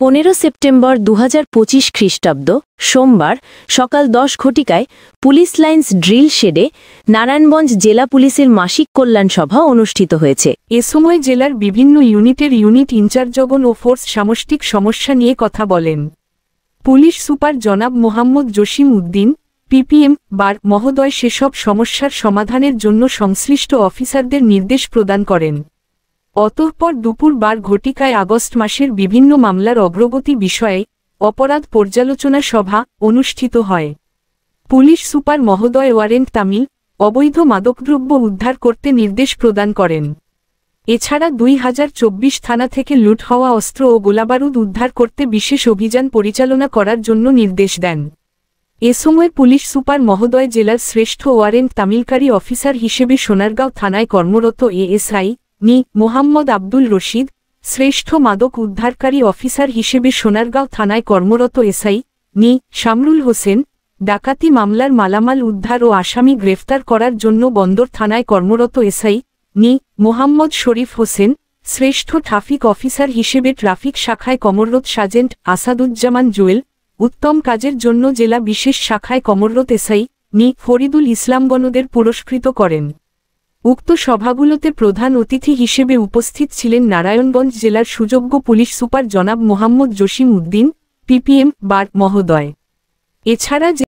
15 September 2025 খ্রিস্টাব্দ সোমবার সকাল 10 ঘটিকায় পুলিশ লাইন্স ড্রিল শেডে নারায়ণগঞ্জ জেলা পুলিশের মাসিক কল্যাণ সভা অনুষ্ঠিত হয়েছে। এ সময় জেলার বিভিন্ন ইউনিটের ইউনিট ইনচার্জগণ ও ফোর্স সামষ্টিক সমস্যা নিয়ে কথা বলেন। পুলিশ সুপার জনাব মোহাম্মদ জসিম উদ্দিন পিপিএম বার মহোদয় সেসব সমস্যার সমাধানের জন্য সংশ্লিষ্ট অফিসারদের নির্দেশ প্রদান করেন। অতঃপর দুপুর 12 ঘটিকায় আগস্ট মাসের বিভিন্ন মামলার অগ্রগতি বিষয়ে অপরাধ পর্যালোচনা সভা অনুষ্ঠিত হয়। পুলিশ সুপার মহোদয় ওয়ারেন্ট তামিল অবৈধ মাদকদ্রব্য উদ্ধার করতে নির্দেশ প্রদান করেন। এছাড়া 2024 থানা থেকে লুট হওয়া অস্ত্র ও গোলাবারুদ উদ্ধার করতে বিশেষ অভিযান পরিচালনা করার জন্য নির্দেশ দেন। এ সময় পুলিশ সুপার মহোদয় জেলার শ্রেষ্ঠ ওয়ারেন্ট তামিলকারী অফিসার হিসেবে সোনারগাঁও থানায় কর্মরত এএসআই নি মোহাম্মদ আব্দুল রশিদ, শ্রেষ্ঠ মাদক উদ্ধারকারী অফিসার হিসেবে সোনারগাঁও থানায় কর্মরত এসআই নি শামরুল হোসেন, ডাকাতি মামলার মালামাল উদ্ধার ও আসামি গ্রেফতার করার জন্য বন্দর থানায় কর্মরত এসআই নি মোহাম্মদ শরীফ হোসেন, শ্রেষ্ঠ ট্রাফিক অফিসার হিসেবে ট্রাফিক শাখায় কর্মরত সার্জেন্ট আসাদুজ্জামান জুয়েল, উত্তম কাজের জন্য জেলা বিশেষ শাখায় কর্মরত এসআই নি ফরিদুল ইসলামগণদের পুরস্কৃত করেন। উক্ত সভাগুলোতে প্রধান অতিথি হিসেবে উপস্থিত ছিলেন নারায়ণগঞ্জ জেলার সুযোগ্য পুলিশ সুপার জনাব মোহাম্মদ জসিম উদ্দিন পিপিএম বার মহোদয়। এছাড়া